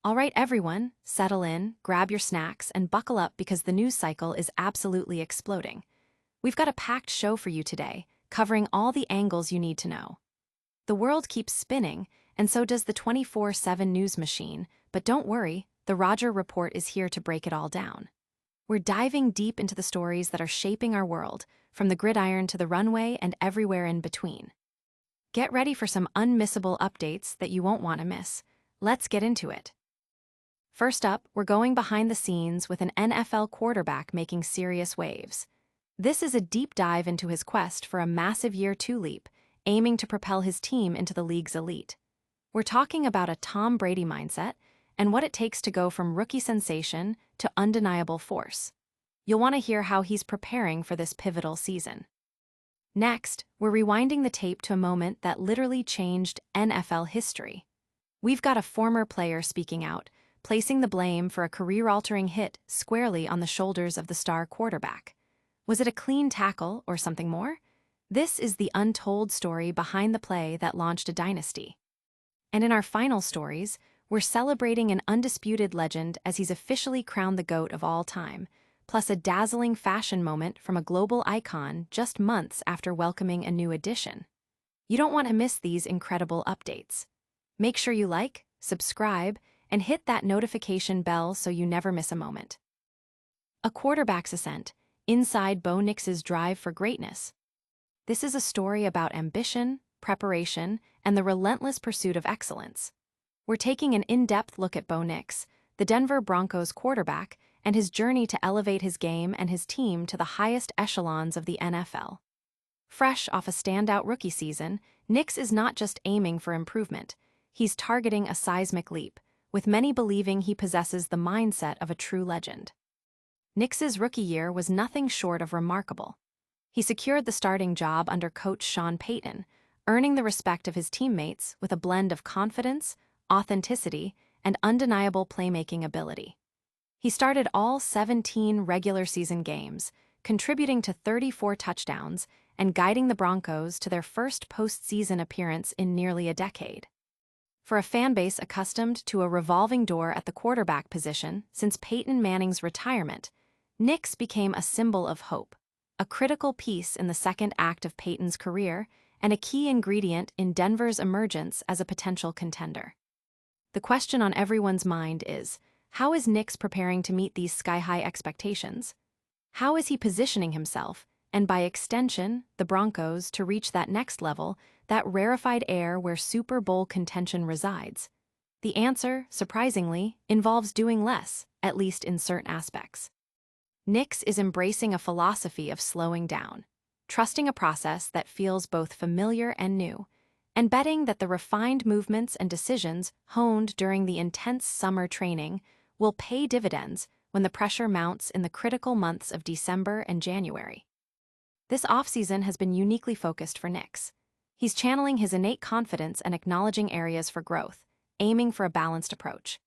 All right, everyone, settle in, grab your snacks, and buckle up because the news cycle is absolutely exploding. We've got a packed show for you today, covering all the angles you need to know. The world keeps spinning, and so does the 24/7 news machine, but don't worry, the Roger Report is here to break it all down. We're diving deep into the stories that are shaping our world, from the gridiron to the runway and everywhere in between. Get ready for some unmissable updates that you won't want to miss. Let's get into it. First up, we're going behind the scenes with an NFL quarterback making serious waves. This is a deep dive into his quest for a massive year two leap, aiming to propel his team into the league's elite. We're talking about a Tom Brady mindset and what it takes to go from rookie sensation to undeniable force. You'll want to hear how he's preparing for this pivotal season. Next, we're rewinding the tape to a moment that literally changed NFL history. We've got a former player speaking out, placing the blame for a career-altering hit squarely on the shoulders of the star quarterback. Was it a clean tackle or something more? This is the untold story behind the play that launched a dynasty. And in our final stories, we're celebrating an undisputed legend as he's officially crowned the GOAT of all time, plus a dazzling fashion moment from a global icon just months after welcoming a new addition. You don't want to miss these incredible updates. Make sure you like, subscribe, and hit that notification bell so you never miss a moment. A quarterback's ascent, inside Bo Nix's drive for greatness. This is a story about ambition, preparation, and the relentless pursuit of excellence. We're taking an in-depth look at Bo Nix, the Denver Broncos quarterback, and his journey to elevate his game and his team to the highest echelons of the NFL. Fresh off a standout rookie season, Nix is not just aiming for improvement, he's targeting a seismic leap, with many believing he possesses the mindset of a true legend. Nix's rookie year was nothing short of remarkable. He secured the starting job under coach Sean Payton, earning the respect of his teammates with a blend of confidence, authenticity, and undeniable playmaking ability. He started all 17 regular season games, contributing to 34 touchdowns and guiding the Broncos to their first postseason appearance in nearly a decade. For a fan base accustomed to a revolving door at the quarterback position since Peyton Manning's retirement, Nix became a symbol of hope, a critical piece in the second act of Peyton's career, and a key ingredient in Denver's emergence as a potential contender. The question on everyone's mind is, how is Nix preparing to meet these sky-high expectations? How is he positioning himself, and by extension, the Broncos, to reach that next level, that rarefied air where Super Bowl contention resides? The answer, surprisingly, involves doing less, at least in certain aspects. Nix is embracing a philosophy of slowing down, trusting a process that feels both familiar and new, and betting that the refined movements and decisions honed during the intense summer training will pay dividends when the pressure mounts in the critical months of December and January. This offseason has been uniquely focused for Nix. He's channeling his innate confidence and acknowledging areas for growth, aiming for a balanced approach.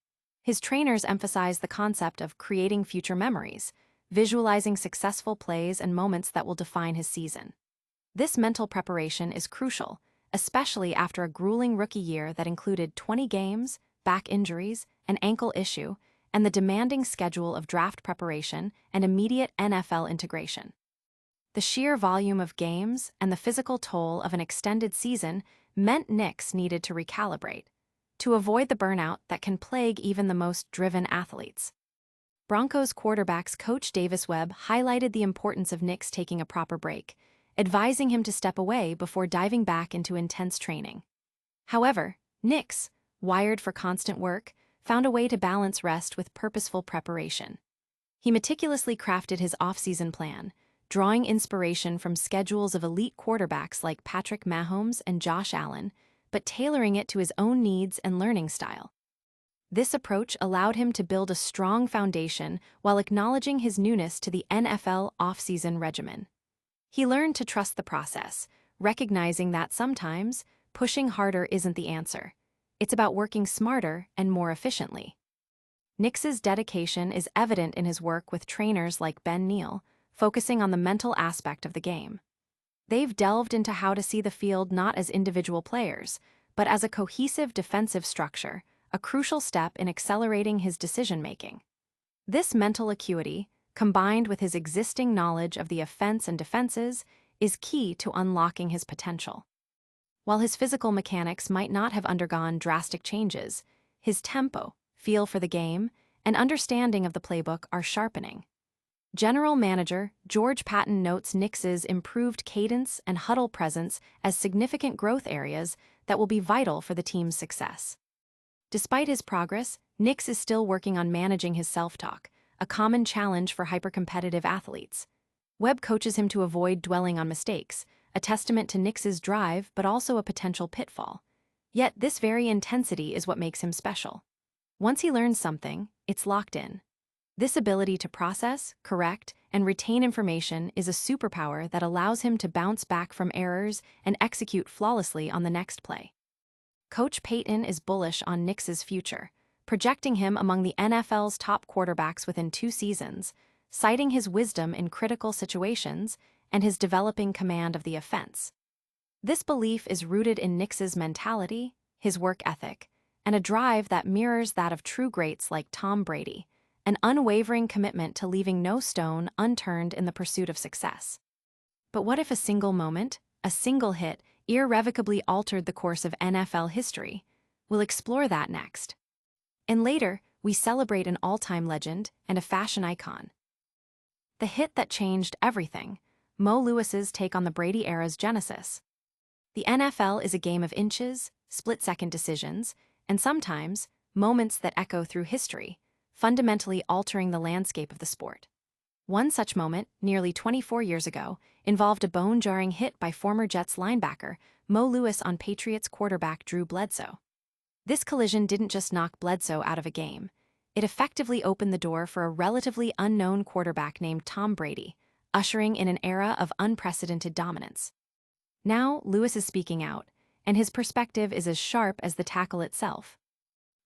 His trainers emphasize the concept of creating future memories, visualizing successful plays and moments that will define his season. This mental preparation is crucial, especially after a grueling rookie year that included 20 games, back injuries, an ankle issue, and the demanding schedule of draft preparation and immediate NFL integration. The sheer volume of games and the physical toll of an extended season meant Nix needed to recalibrate, to avoid the burnout that can plague even the most driven athletes. Broncos quarterbacks coach Davis Webb highlighted the importance of Nix taking a proper break, advising him to step away before diving back into intense training. However, Nix, wired for constant work, found a way to balance rest with purposeful preparation. He meticulously crafted his off-season plan, drawing inspiration from schedules of elite quarterbacks like Patrick Mahomes and Josh Allen, but tailoring it to his own needs and learning style. This approach allowed him to build a strong foundation while acknowledging his newness to the NFL off-season regimen. He learned to trust the process, recognizing that sometimes pushing harder isn't the answer. It's about working smarter and more efficiently. Nix's dedication is evident in his work with trainers like Ben Neal, focusing on the mental aspect of the game. They've delved into how to see the field not as individual players, but as a cohesive defensive structure, a crucial step in accelerating his decision-making. This mental acuity, combined with his existing knowledge of the offense and defenses, is key to unlocking his potential. While his physical mechanics might not have undergone drastic changes, his tempo, feel for the game, and understanding of the playbook are sharpening. General Manager George Patton notes Nix's improved cadence and huddle presence as significant growth areas that will be vital for the team's success. Despite his progress, Nix is still working on managing his self-talk, a common challenge for hypercompetitive athletes. Webb coaches him to avoid dwelling on mistakes, a testament to Nix's drive but also a potential pitfall. Yet this very intensity is what makes him special. Once he learns something, it's locked in. This ability to process, correct, and retain information is a superpower that allows him to bounce back from errors and execute flawlessly on the next play. Coach Payton is bullish on Nix's future, projecting him among the NFL's top quarterbacks within 2 seasons, citing his wisdom in critical situations and his developing command of the offense. This belief is rooted in Nix's mentality, his work ethic, and a drive that mirrors that of true greats like Tom Brady, an unwavering commitment to leaving no stone unturned in the pursuit of success. But what if a single moment, a single hit, irrevocably altered the course of NFL history? We'll explore that next. And later, we celebrate an all-time legend and a fashion icon. The hit that changed everything, Mo Lewis's take on the Brady era's genesis. The NFL is a game of inches, split-second decisions, and sometimes, moments that echo through history, fundamentally altering the landscape of the sport. One such moment, nearly 24 years ago, involved a bone-jarring hit by former Jets linebacker Mo Lewis on Patriots quarterback Drew Bledsoe. This collision didn't just knock Bledsoe out of a game. It effectively opened the door for a relatively unknown quarterback named Tom Brady, ushering in an era of unprecedented dominance. Now, Lewis is speaking out, and his perspective is as sharp as the tackle itself.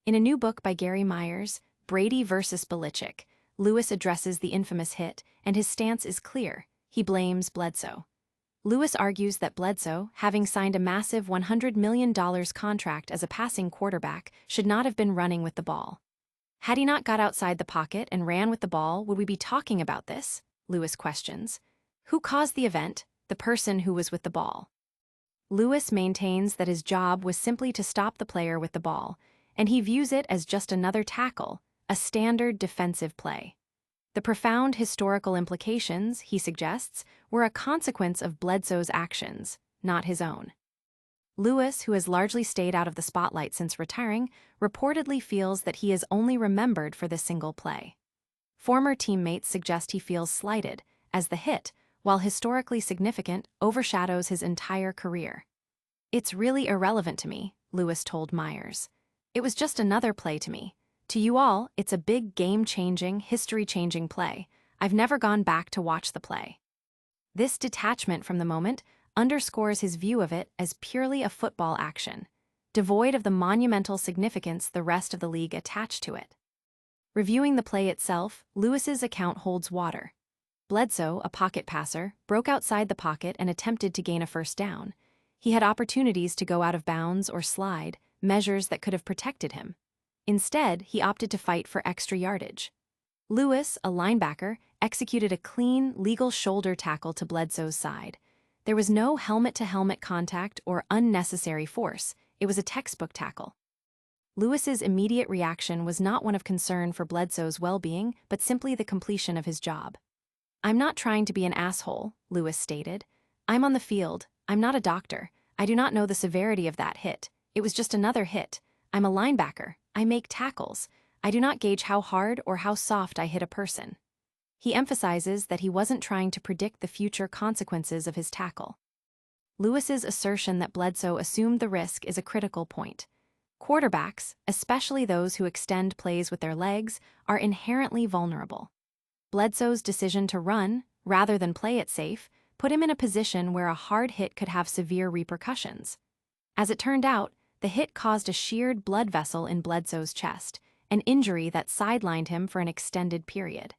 In a new book by Gary Myers, Brady vs. Belichick, Lewis addresses the infamous hit, and his stance is clear. He blames Bledsoe. Lewis argues that Bledsoe, having signed a massive $100 million contract as a passing quarterback, should not have been running with the ball. Had he not got outside the pocket and ran with the ball, would we be talking about this? Lewis questions. Who caused the event? The person who was with the ball. Lewis maintains that his job was simply to stop the player with the ball, and he views it as just another tackle, a standard defensive play. The profound historical implications, he suggests, were a consequence of Bledsoe's actions, not his own. Lewis, who has largely stayed out of the spotlight since retiring, reportedly feels that he is only remembered for this single play. Former teammates suggest he feels slighted, as the hit, while historically significant, overshadows his entire career. "It's really irrelevant to me," Lewis told Myers. "It was just another play to me. To you all, it's a big game-changing, history-changing play. I've never gone back to watch the play." This detachment from the moment underscores his view of it as purely a football action, devoid of the monumental significance the rest of the league attached to it. Reviewing the play itself, Lewis's account holds water. Bledsoe, a pocket passer, broke outside the pocket and attempted to gain a first down. He had opportunities to go out of bounds or slide, measures that could have protected him. Instead, he opted to fight for extra yardage. Lewis, a linebacker, executed a clean, legal shoulder tackle to Bledsoe's side. There was no helmet-to-helmet contact or unnecessary force. It was a textbook tackle. Lewis's immediate reaction was not one of concern for Bledsoe's well-being, but simply the completion of his job. "I'm not trying to be an asshole," Lewis stated. "I'm on the field. I'm not a doctor. I do not know the severity of that hit. It was just another hit. I'm a linebacker. I make tackles. I do not gauge how hard or how soft I hit a person." He emphasizes that he wasn't trying to predict the future consequences of his tackle. Lewis's assertion that Bledsoe assumed the risk is a critical point. Quarterbacks, especially those who extend plays with their legs, are inherently vulnerable. Bledsoe's decision to run, rather than play it safe, put him in a position where a hard hit could have severe repercussions. As it turned out, the hit caused a sheared blood vessel in Bledsoe's chest, an injury that sidelined him for an extended period.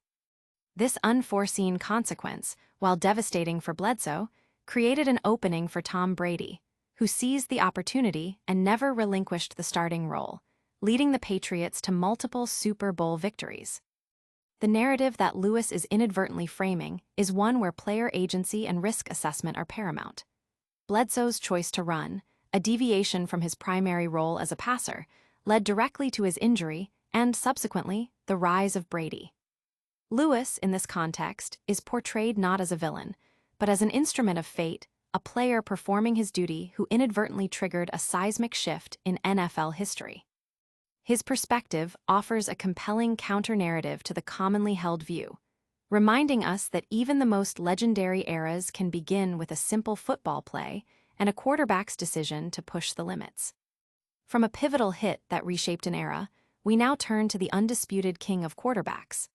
This unforeseen consequence, while devastating for Bledsoe, created an opening for Tom Brady, who seized the opportunity and never relinquished the starting role, leading the Patriots to multiple Super Bowl victories. The narrative that Lewis is inadvertently framing is one where player agency and risk assessment are paramount. Bledsoe's choice to run, a deviation from his primary role as a passer, led directly to his injury and, subsequently, the rise of Brady. Lewis, in this context, is portrayed not as a villain, but as an instrument of fate, a player performing his duty who inadvertently triggered a seismic shift in NFL history. His perspective offers a compelling counter-narrative to the commonly held view, reminding us that even the most legendary eras can begin with a simple football play and a quarterback's decision to push the limits. From a pivotal hit that reshaped an era, we now turn to the undisputed king of quarterbacks.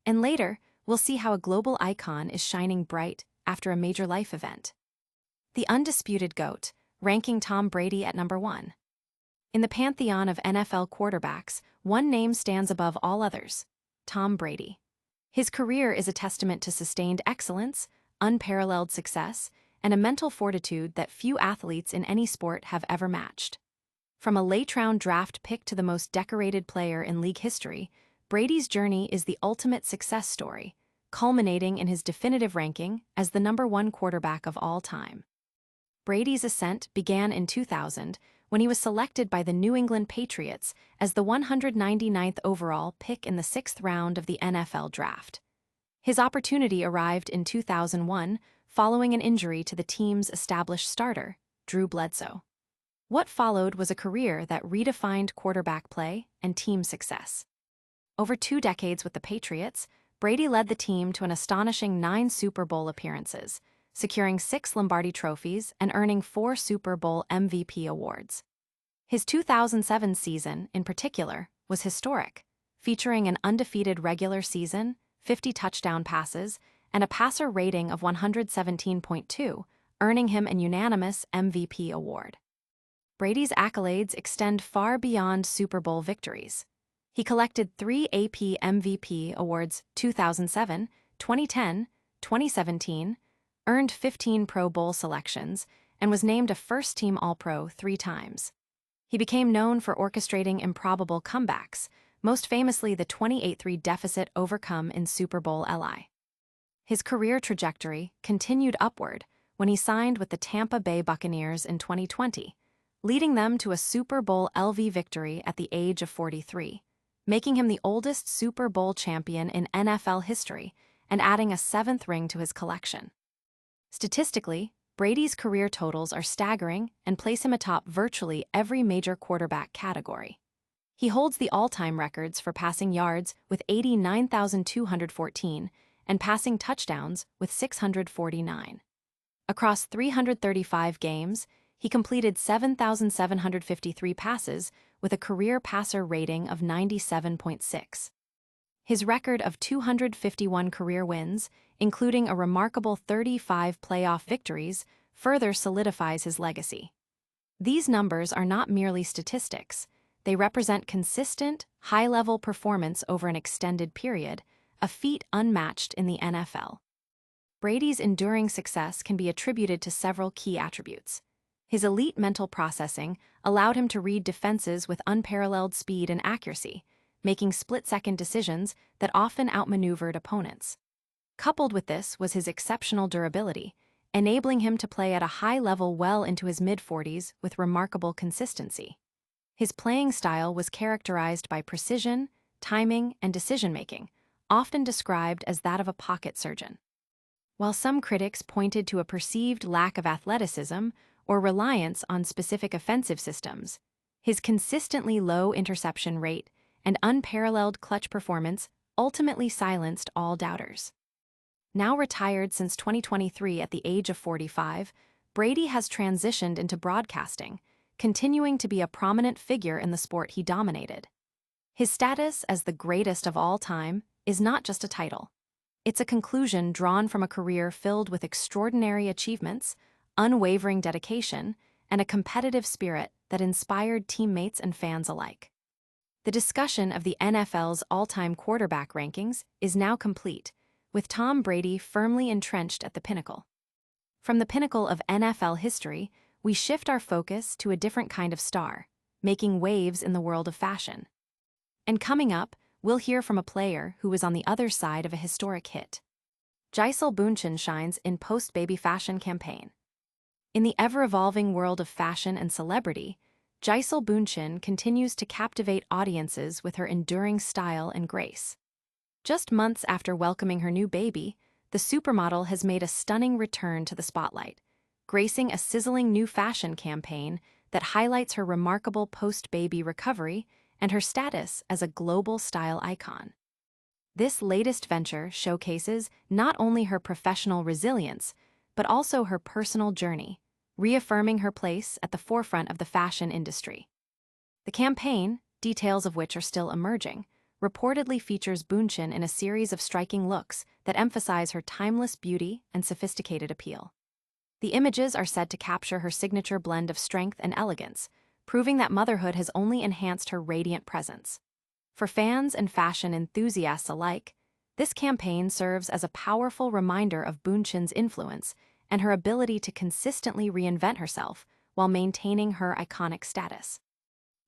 And later, we'll see how a global icon is shining bright after a major life event. The undisputed GOAT, ranking Tom Brady at number 1. In the pantheon of NFL quarterbacks, one name stands above all others: Tom Brady. His career is a testament to sustained excellence, unparalleled success, and a mental fortitude that few athletes in any sport have ever matched. From a late-round draft pick to the most decorated player in league history, Brady's journey is the ultimate success story, culminating in his definitive ranking as the number 1 quarterback of all time. Brady's ascent began in 2000 when he was selected by the New England Patriots as the 199th overall pick in the 6th round of the NFL Draft. His opportunity arrived in 2001 following an injury to the team's established starter, Drew Bledsoe. What followed was a career that redefined quarterback play and team success. Over 2 decades with the Patriots, Brady led the team to an astonishing 9 Super Bowl appearances, securing 6 Lombardi trophies and earning 4 Super Bowl MVP awards. His 2007 season, in particular, was historic, featuring an undefeated regular season, 50 touchdown passes, and a passer rating of 117.2, earning him an unanimous MVP award. Brady's accolades extend far beyond Super Bowl victories. He collected 3 AP MVP awards: 2007, 2010, 2017, earned 15 Pro Bowl selections, and was named a first-team All-Pro 3 times. He became known for orchestrating improbable comebacks, most famously the 28-3 deficit overcome in Super Bowl LI. His career trajectory continued upward when he signed with the Tampa Bay Buccaneers in 2020, leading them to a Super Bowl LV victory at the age of 43, making him the oldest Super Bowl champion in NFL history and adding a 7th ring to his collection. Statistically, Brady's career totals are staggering and place him atop virtually every major quarterback category. He holds the all-time records for passing yards with 89,214 and passing touchdowns with 649. Across 335 games, he completed 7,753 passes with a career passer rating of 97.6. His record of 251 career wins, including a remarkable 35 playoff victories, further solidifies his legacy. These numbers are not merely statistics. They represent consistent, high-level performance over an extended period, a feat unmatched in the NFL. Brady's enduring success can be attributed to several key attributes. His elite mental processing allowed him to read defenses with unparalleled speed and accuracy, making split-second decisions that often outmaneuvered opponents. Coupled with this was his exceptional durability, enabling him to play at a high level well into his mid-40s with remarkable consistency. His playing style was characterized by precision, timing, and decision-making, often described as that of a pocket surgeon. While some critics pointed to a perceived lack of athleticism or reliance on specific offensive systems, his consistently low interception rate and unparalleled clutch performance ultimately silenced all doubters. Now retired since 2023 at the age of 45, Brady has transitioned into broadcasting, continuing to be a prominent figure in the sport he dominated. His status as the greatest of all time is not just a title. It's a conclusion drawn from a career filled with extraordinary achievements, unwavering dedication, and a competitive spirit that inspired teammates and fans alike. The discussion of the NFL's all-time quarterback rankings is now complete, with Tom Brady firmly entrenched at the pinnacle. From the pinnacle of NFL history, we shift our focus to a different kind of star, making waves in the world of fashion. And coming up, we'll hear from a player who was on the other side of a historic hit. Gisele Bündchen shines in post-baby fashion campaign. In the ever-evolving world of fashion and celebrity, Gisele Bündchen continues to captivate audiences with her enduring style and grace. Just months after welcoming her new baby, the supermodel has made a stunning return to the spotlight, gracing a sizzling new fashion campaign that highlights her remarkable post-baby recovery and her status as a global style icon. This latest venture showcases not only her professional resilience, but also her personal journey, reaffirming her place at the forefront of the fashion industry. The campaign, details of which are still emerging, reportedly features Bündchen in a series of striking looks that emphasize her timeless beauty and sophisticated appeal. The images are said to capture her signature blend of strength and elegance, proving that motherhood has only enhanced her radiant presence. For fans and fashion enthusiasts alike, this campaign serves as a powerful reminder of Bündchen's influence and her ability to consistently reinvent herself while maintaining her iconic status.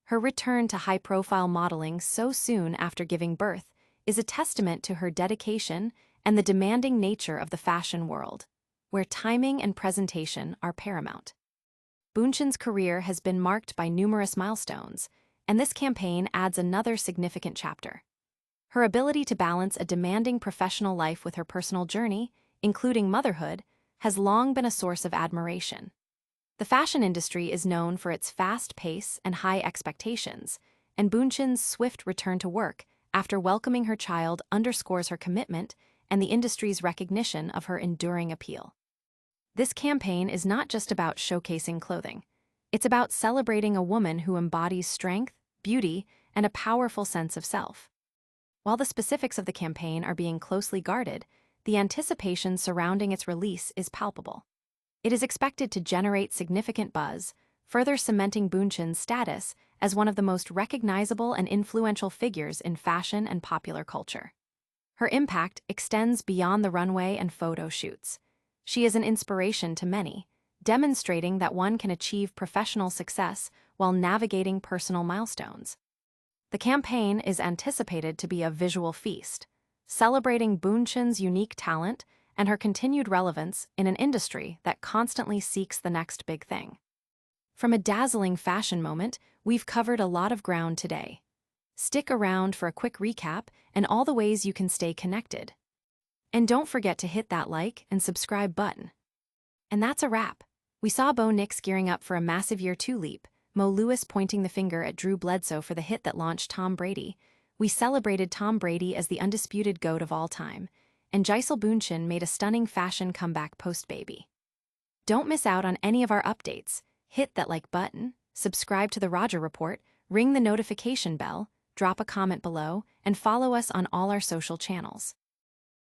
Her return to high-profile modeling so soon after giving birth is a testament to her dedication and the demanding nature of the fashion world, where timing and presentation are paramount. Bündchen's career has been marked by numerous milestones, and this campaign adds another significant chapter. Her ability to balance a demanding professional life with her personal journey, including motherhood, has long been a source of admiration. The fashion industry is known for its fast pace and high expectations, and Bündchen's swift return to work after welcoming her child underscores her commitment and the industry's recognition of her enduring appeal. This campaign is not just about showcasing clothing. It's about celebrating a woman who embodies strength, beauty, and a powerful sense of self. While the specifics of the campaign are being closely guarded, the anticipation surrounding its release is palpable. It is expected to generate significant buzz, further cementing Bündchen's status as one of the most recognizable and influential figures in fashion and popular culture. Her impact extends beyond the runway and photo shoots. She is an inspiration to many, demonstrating that one can achieve professional success while navigating personal milestones. The campaign is anticipated to be a visual feast, celebrating Bündchen's unique talent and her continued relevance in an industry that constantly seeks the next big thing. From a dazzling fashion moment, we've covered a lot of ground today. Stick around for a quick recap and all the ways you can stay connected. And don't forget to hit that like and subscribe button. And that's a wrap. We saw Bo Nix gearing up for a massive Year 2 leap, Mo Lewis pointing the finger at Drew Bledsoe for the hit that launched Tom Brady. We celebrated Tom Brady as the undisputed GOAT of all time, and Gisele Bündchen made a stunning fashion comeback post-baby. Don't miss out on any of our updates. Hit that like button, subscribe to the Roger Report, ring the notification bell, drop a comment below, and follow us on all our social channels.